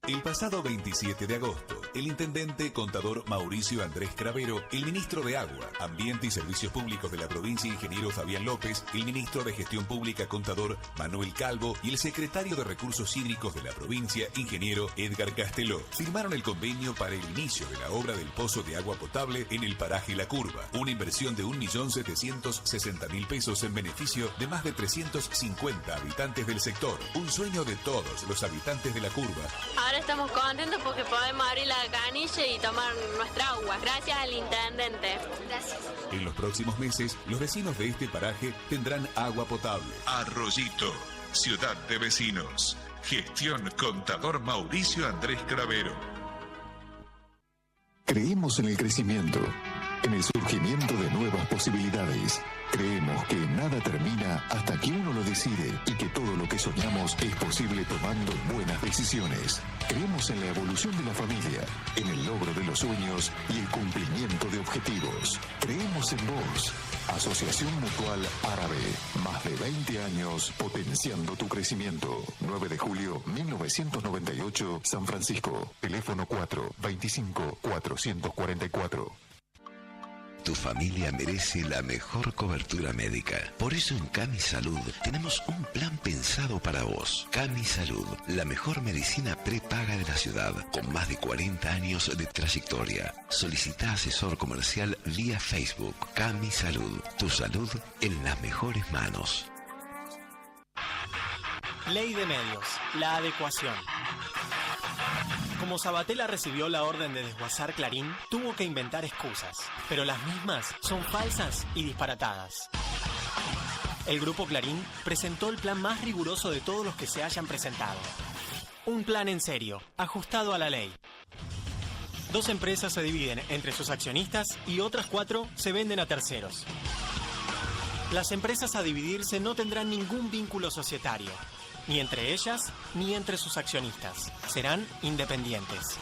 El pasado 27 de agosto, el intendente contador Mauricio Andrés Cravero, el ministro de Agua, Ambiente y Servicios Públicos de la provincia, ingeniero Fabián López, el ministro de Gestión Pública contador Manuel Calvo y el secretario de Recursos Hídricos de la provincia, ingeniero Edgar Casteló, firmaron el convenio para el inicio de la obra del pozo de agua potable en el paraje La Curva, una inversión de 1.760.000 pesos en beneficio de más de 350 habitantes del sector, un sueño de todos los habitantes de La Curva. Ahora estamos contentos porque podemos abrir la canilla y tomar nuestra agua. Gracias al intendente. Gracias. En los próximos meses, los vecinos de este paraje tendrán agua potable. Arroyito, ciudad de vecinos. Gestión contador Mauricio Andrés Cravero. Creemos en el crecimiento, en el surgimiento de nuevas posibilidades. Creemos que nada termina hasta que uno lo decide y que todo lo que soñamos es posible tomando buenas decisiones. Creemos en la evolución de la familia, en el logro de los sueños y el cumplimiento de objetivos. Creemos en vos. Asociación Mutual Árabe. Más de 20 años potenciando tu crecimiento. 9 de julio 1998, San Francisco. Teléfono 425-444. Tu familia merece la mejor cobertura médica. Por eso en Cami Salud tenemos un plan pensado para vos. Cami Salud, la mejor medicina prepaga de la ciudad, con más de 40 años de trayectoria. Solicita asesor comercial vía Facebook. Cami Salud, tu salud en las mejores manos. Ley de medios, la adecuación. Como Sabatella recibió la orden de desguazar Clarín, tuvo que inventar excusas, pero las mismas son falsas y disparatadas. El Grupo Clarín presentó el plan más riguroso de todos los que se hayan presentado. Un plan en serio, ajustado a la ley. 2 empresas se dividen entre sus accionistas y otras 4 se venden a terceros. Las empresas a dividirse no tendrán ningún vínculo societario, ni entre ellas ni entre sus accionistas. Serán independientes.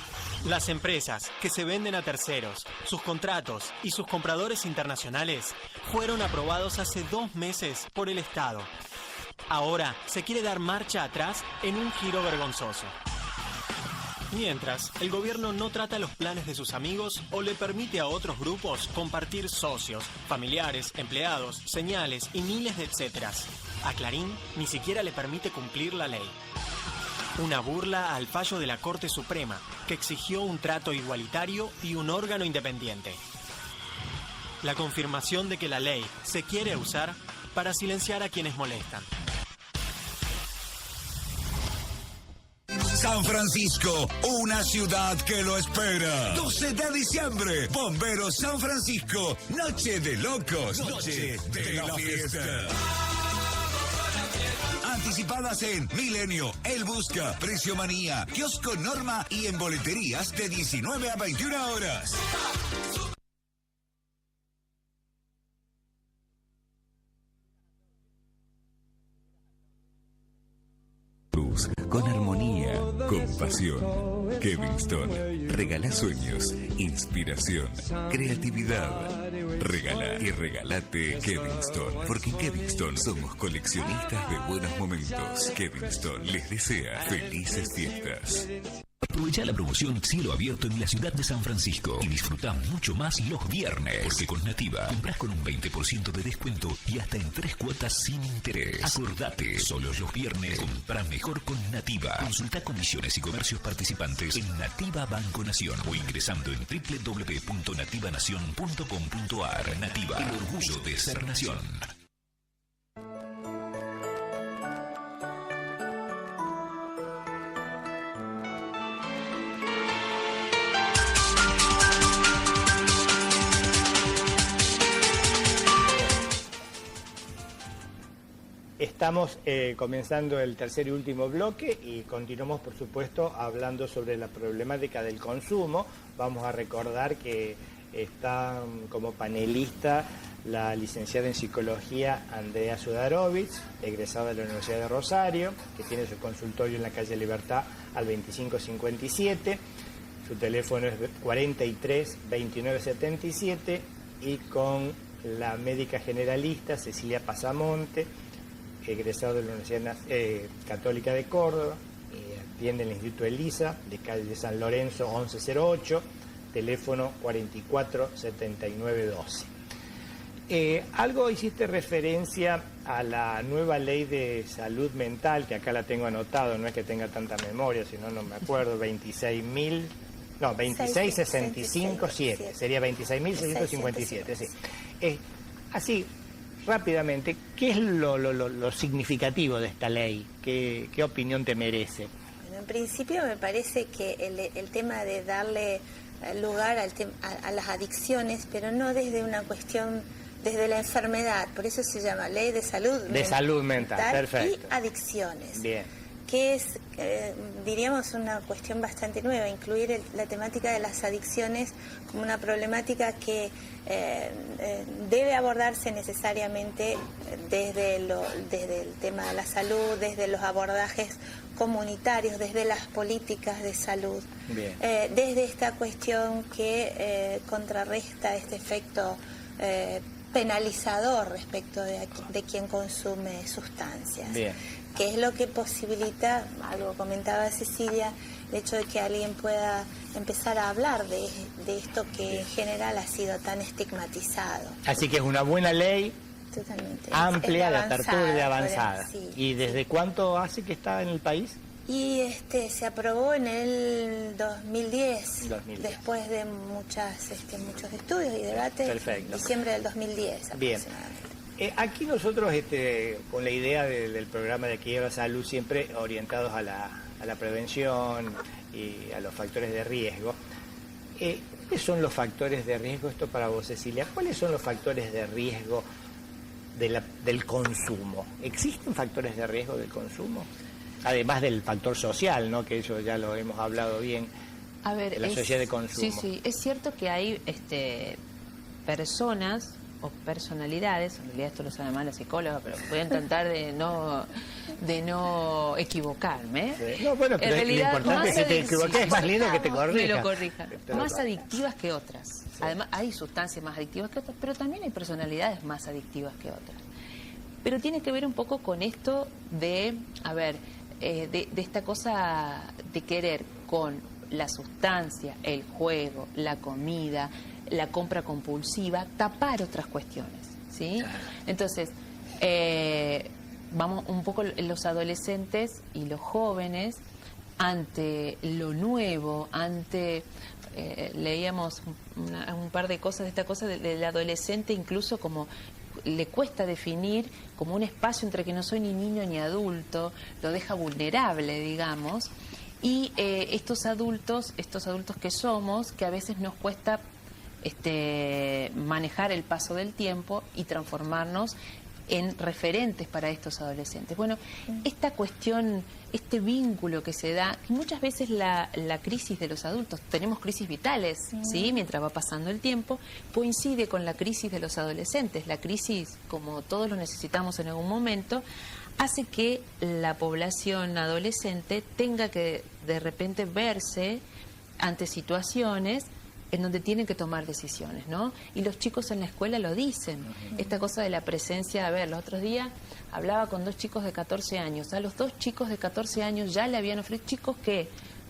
Las empresas que se venden a terceros, sus contratos y sus compradores internacionales fueron aprobados hace 2 meses por el Estado. Ahora se quiere dar marcha atrás en un giro vergonzoso. Mientras, el gobierno no trata los planes de sus amigos o le permite a otros grupos compartir socios, familiares, empleados, señales y miles de etcéteras. A Clarín ni siquiera le permite cumplir la ley. Una burla al fallo de la Corte Suprema, que exigió un trato igualitario y un órgano independiente. La confirmación de que la ley se quiere usar para silenciar a quienes molestan. San Francisco, una ciudad que lo espera. 12 de diciembre, Bomberos San Francisco, Noche de Locos, Noche de la Fiesta. Anticipadas en Milenio, El Busca, Precio Manía, Kiosco Norma y en boleterías de 19 a 21 horas. Con armonía, con pasión. Kevinston. Regala sueños, inspiración, creatividad. Regala y regalate Kevinston. Porque en Kevinston somos coleccionistas de buenos momentos. Kevinston les desea felices fiestas. Aprovecha la promoción Cielo Abierto en la ciudad de San Francisco y disfruta mucho más los viernes, porque con Nativa compras con un 20% de descuento y hasta en 3 cuotas sin interés. Acordate, solo los viernes compra mejor con Nativa. Consulta condiciones y comercios participantes en Nativa Banco Nación o ingresando en www.nativanacion.com.ar. Nativa, el orgullo de ser nación. Estamos comenzando el tercer y último bloque y continuamos, por supuesto, hablando sobre la problemática del consumo. Vamos a recordar que está como panelista la licenciada en Psicología Andrea Sudarovich, egresada de la Universidad de Rosario, que tiene su consultorio en la calle Libertad al 2557. Su teléfono es 43 29 77 y con la médica generalista Cecilia Pasamonte, egresado de la Universidad Católica de Córdoba, bien del Instituto Elisa, de calle de San Lorenzo 1108, teléfono 447912. Algo hiciste referencia a la nueva ley de salud mental, que acá la tengo anotado, no es que tenga tanta memoria, sino no me acuerdo, 26.657, sería 26.657, sí. Así, rápidamente, ¿qué es lo significativo de esta ley? ¿Qué opinión te merece? Bueno, en principio me parece que el tema de darle lugar a las adicciones, pero no desde una cuestión, desde la enfermedad, por eso se llama Ley de Salud Mental. Salud mental, perfecto. Y adicciones. Bien. Que es, diríamos, una cuestión bastante nueva, incluir la temática de las adicciones como una problemática que debe abordarse necesariamente desde el tema de la salud, desde los abordajes comunitarios, desde las políticas de salud, desde esta cuestión que contrarresta este efecto penalizador respecto de quien consume sustancias. Bien. Que es lo que posibilita, algo comentaba Cecilia, el hecho de que alguien pueda empezar a hablar de esto que en general ha sido tan estigmatizado. Así que es una buena ley, totalmente amplia, de apertura y de avanzada. Sí, ¿Y desde cuánto hace que está en el país? Y se aprobó en el 2010, después de muchos estudios y debates. Perfecto. En diciembre del 2010 Bien. Aquí nosotros, con la idea del programa de Aquí y Ahora Salud, siempre orientados a la prevención y a los factores de riesgo. ¿Cuáles son los factores de riesgo? Esto para vos, Cecilia. ¿Cuáles son los factores de riesgo del consumo? ¿Existen factores de riesgo del consumo? Además del factor social, ¿no? Que eso ya lo hemos hablado bien. A ver, de la sociedad de consumo. Sí, es cierto que hay personas o personalidades, en realidad esto lo sabe más la psicóloga, pero voy a intentar de no equivocarme. Sí. No, bueno, pero en realidad, lo importante es que te equivoques, es más lindo que te corrija. Me lo corrija. Más adictivas que otras. Sí. Además, hay sustancias más adictivas que otras, pero también hay personalidades más adictivas que otras. Pero tiene que ver un poco con esto de, de esta cosa de querer con la sustancia, el juego, la comida, la compra compulsiva, tapar otras cuestiones, ¿sí? Entonces, vamos un poco los adolescentes y los jóvenes ante lo nuevo, leíamos un par de cosas de esta cosa del adolescente, incluso como le cuesta definir como un espacio entre que no soy ni niño ni adulto, lo deja vulnerable, digamos, y estos adultos que somos, que a veces nos cuesta manejar el paso del tiempo y transformarnos en referentes para estos adolescentes. Bueno, esta cuestión, este vínculo que se da, muchas veces la crisis de los adultos, tenemos crisis vitales, ¿sí? Mientras va pasando el tiempo, coincide con la crisis de los adolescentes. La crisis, como todos lo necesitamos en algún momento, hace que la población adolescente tenga que de repente verse ante situaciones en donde tienen que tomar decisiones, ¿no? Y los chicos en la escuela lo dicen. Esta cosa de la presencia, los otros días hablaba con 2 chicos de 14 años. A los 2 chicos de 14 años ya le habían ofrecido, chicos que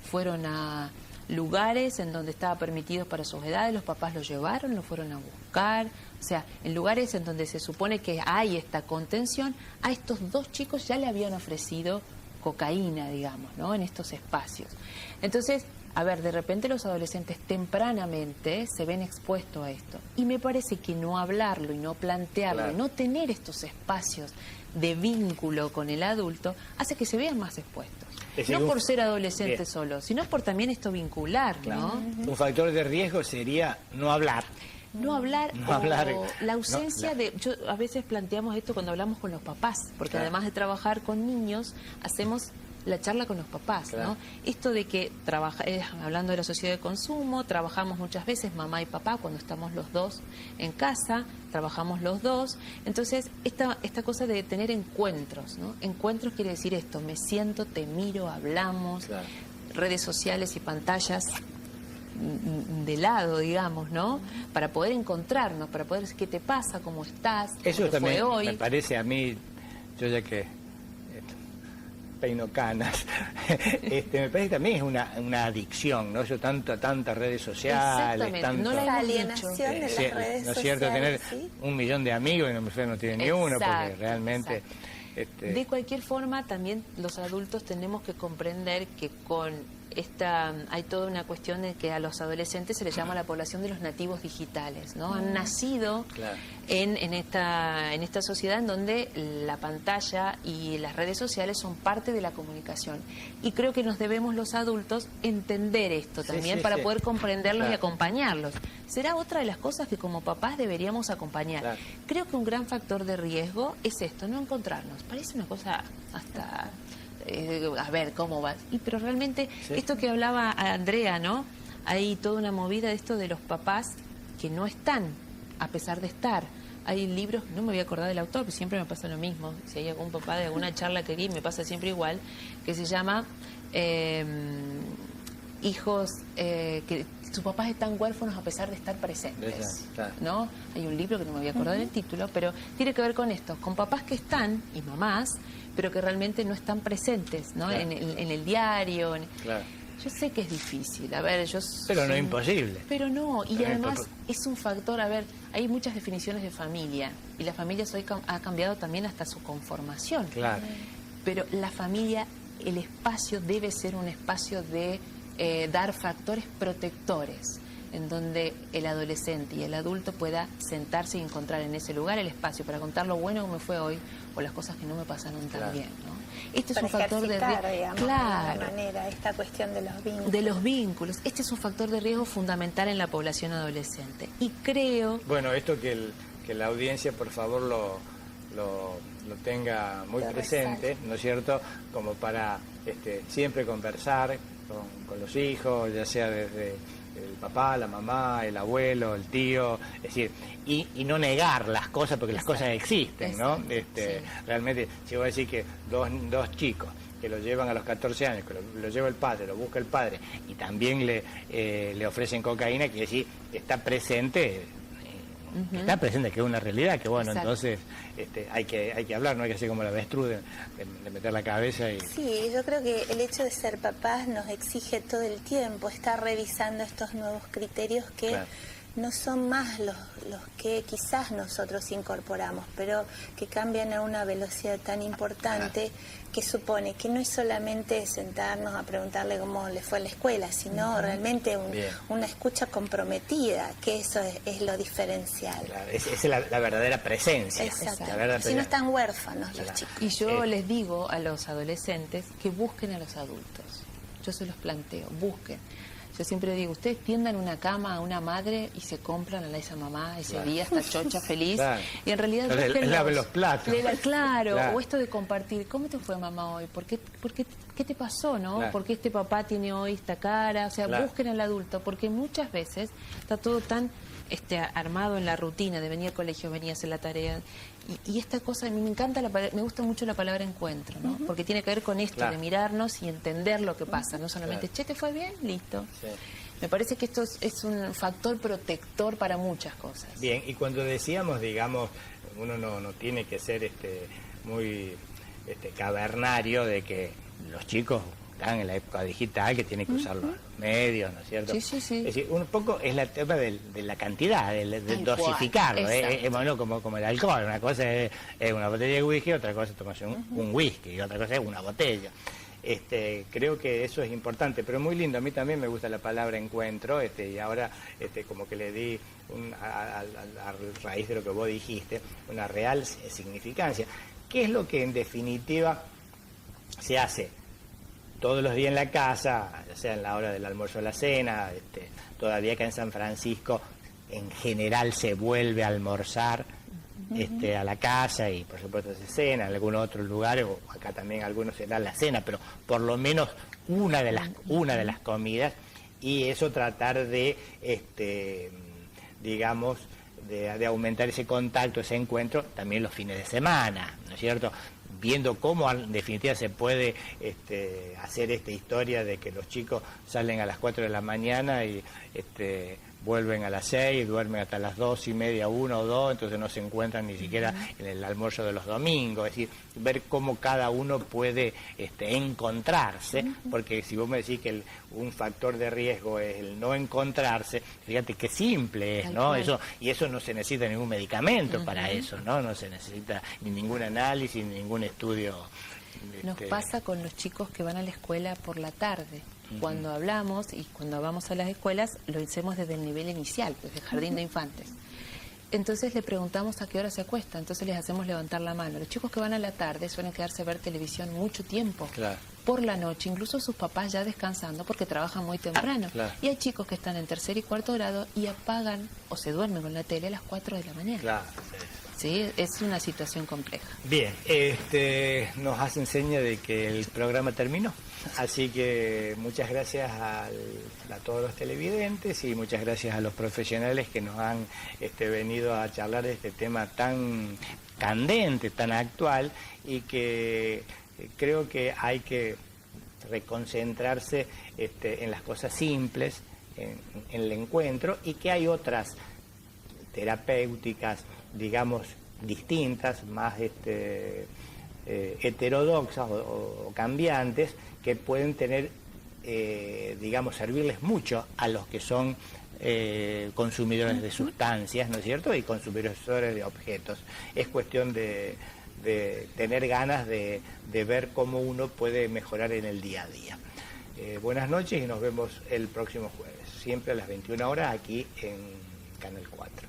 fueron a lugares en donde estaba permitido para sus edades, los papás los llevaron, los fueron a buscar, o sea, en lugares en donde se supone que hay esta contención, a estos 2 chicos ya le habían ofrecido cocaína, digamos, ¿no? En estos espacios. Entonces, de repente los adolescentes tempranamente se ven expuestos a esto. Y me parece que no hablarlo y no plantearlo, y no tener estos espacios de vínculo con el adulto, hace que se vean más expuestos. No por ser adolescentes solo, sino por también esto vincular, ¿no? Un factor de riesgo sería no hablar. No hablar, la ausencia de... A veces planteamos esto cuando hablamos con los papás, porque además de trabajar con niños, hacemos la charla con los papás, ¿no? Esto de que hablando de la sociedad de consumo, trabajamos muchas veces mamá y papá cuando estamos los dos en casa, trabajamos los dos, entonces esta cosa de tener encuentros, ¿no? Encuentros quiere decir esto, me siento, te miro, hablamos, redes sociales y pantallas de lado, digamos, ¿no? Para poder encontrarnos, para poder decir qué te pasa, cómo estás, eso cómo también fue hoy. Me parece a mí, yo ya que peino canas. Me parece que también es una adicción, ¿no? Eso tantas redes sociales, no la alienación de las redes ¿no es cierto? sociales, Tener ¿sí? 1 millón de amigos y no tiene ni uno, porque realmente... De cualquier forma, también los adultos tenemos que comprender que hay toda una cuestión de que a los adolescentes se les llama la población de los nativos digitales, ¿no? Han nacido en esta sociedad en donde la pantalla y las redes sociales son parte de la comunicación. Y creo que nos debemos los adultos entender esto también para poder comprenderlos y acompañarlos. Será otra de las cosas que como papás deberíamos acompañar. Creo que un gran factor de riesgo es esto, no encontrarnos. Parece una cosa hasta... a ver cómo va. Pero realmente, esto que hablaba Andrea, ¿no? Hay toda una movida de esto de los papás que no están, a pesar de estar. Hay libros, no me voy a acordar del autor, pero siempre me pasa lo mismo. Si hay algún papá de alguna charla que di, me pasa siempre igual, que se llama hijos que sus papás están huérfanos a pesar de estar presentes, ¿no? Hay un libro que no me voy a acordar del título, pero tiene que ver con esto, con papás que están, y mamás, pero que realmente no están presentes, ¿no? En el diario. Yo sé que es difícil, a ver, pero no es imposible. Pero no, y además es un factor, a ver, hay muchas definiciones de familia, y la familia hoy ha cambiado también hasta su conformación. Pero la familia, el espacio debe ser un espacio de dar factores protectores, en donde el adolescente y el adulto pueda sentarse y encontrar en ese lugar el espacio para contar lo bueno que me fue hoy o las cosas que no me pasaron tan bien, ¿no? Este es un factor de riesgo, digamos, de alguna manera, esta cuestión de los vínculos. De los vínculos. Este es un factor de riesgo fundamental en la población adolescente. Y creo... Bueno, esto que la audiencia, por favor, lo tenga muy presente, ¿no es cierto? Como para siempre conversar con los hijos, ya sea desde el papá, la mamá, el abuelo, el tío, es decir, y no negar las cosas porque las cosas existen, ¿no? Realmente, si voy a decir que dos chicos que lo llevan a los 14 años, que lo lleva el padre, lo busca el padre, y también le ofrecen cocaína, quiere decir que está presente, que es una realidad, que bueno, entonces hay que hablar, no hay que hacer como la avestruz de meter la cabeza y... Sí, yo creo que el hecho de ser papás nos exige todo el tiempo estar revisando estos nuevos criterios que no son más los que quizás nosotros incorporamos, pero que cambian a una velocidad tan importante que supone que no es solamente sentarnos a preguntarle cómo le fue a la escuela, sino realmente una escucha comprometida, que eso es lo diferencial. Esa es la verdadera presencia. Exacto. Si no están huérfanos los chicos. Y yo les digo a los adolescentes que busquen a los adultos. Yo se los planteo, busquen. Yo siempre digo, ustedes tiendan una cama a una madre y se compran a esa mamá ese día, está chocha, feliz. Y en realidad lave los platos. O esto de compartir, ¿cómo te fue mamá hoy? ¿Qué te pasó, no? ¿Por qué este papá tiene hoy esta cara? O sea, busquen al adulto, porque muchas veces está todo tan armado en la rutina de venir al colegio, venir a hacer la tarea. Y esta cosa, a mí me encanta, me gusta mucho la palabra encuentro, ¿no? Porque tiene que ver con esto de mirarnos y entender lo que pasa, no solamente, che, ¿te fue bien? Listo. Me parece que esto es un factor protector para muchas cosas. Bien, y cuando decíamos, digamos, uno no tiene que ser muy cavernario de que los chicos están en la época digital, que tienen que usar los medios, ¿no es cierto? Sí. Es decir, un poco es el tema de la cantidad, de dosificarlo, bueno, como el alcohol. Una cosa es una botella de whisky, otra cosa es tomarse un whisky, y otra cosa es una botella. Creo que eso es importante, pero muy lindo. A mí también me gusta la palabra encuentro, y ahora como que le di, a raíz de lo que vos dijiste, una real significancia. ¿Qué es lo que en definitiva se hace todos los días en la casa, ya sea en la hora del almuerzo o la cena? Todavía acá en San Francisco en general se vuelve a almorzar a la casa, y por supuesto se cena en algún otro lugar, o acá también algunos se dan la cena, pero por lo menos una de las comidas, y eso tratar de digamos de aumentar ese contacto, ese encuentro también los fines de semana, ¿no es cierto? Viendo cómo en definitiva se puede hacer esta historia de que los chicos salen a las 4 de la mañana y vuelven a las 6, duermen hasta las 2:30, 1 o 2, entonces no se encuentran ni siquiera en el almuerzo de los domingos. Es decir, ver cómo cada uno puede encontrarse, porque si vos me decís que un factor de riesgo es el no encontrarse, fíjate qué simple es, ¿no? Eso no se necesita ningún medicamento para eso, ¿no? No se necesita ni ningún análisis, ni ningún estudio. Nos pasa con los chicos que van a la escuela por la tarde. Cuando hablamos y cuando vamos a las escuelas, lo hacemos desde el nivel inicial, desde el jardín de infantes. Entonces le preguntamos a qué hora se acuesta, entonces les hacemos levantar la mano. Los chicos que van a la tarde suelen quedarse a ver televisión mucho tiempo. Claro. Por la noche, incluso sus papás ya descansando porque trabajan muy temprano. Claro. Y hay chicos que están en 3er y 4.º grado y apagan o se duermen con la tele a las 4 de la mañana. Claro. Sí, es una situación compleja. Bien, nos hacen seña de que el programa terminó, así que muchas gracias a todos los televidentes y muchas gracias a los profesionales que nos han venido a charlar de este tema tan candente, tan actual, y que creo que hay que reconcentrarse en las cosas simples, en el encuentro, y que hay otras terapéuticas, digamos, distintas, más heterodoxas o cambiantes, que pueden tener, digamos, servirles mucho a los que son consumidores de sustancias, ¿no es cierto?, y consumidores de objetos. Es cuestión de tener ganas de ver cómo uno puede mejorar en el día a día. Buenas noches y nos vemos el próximo jueves, siempre a las 21 horas aquí en Canal 4.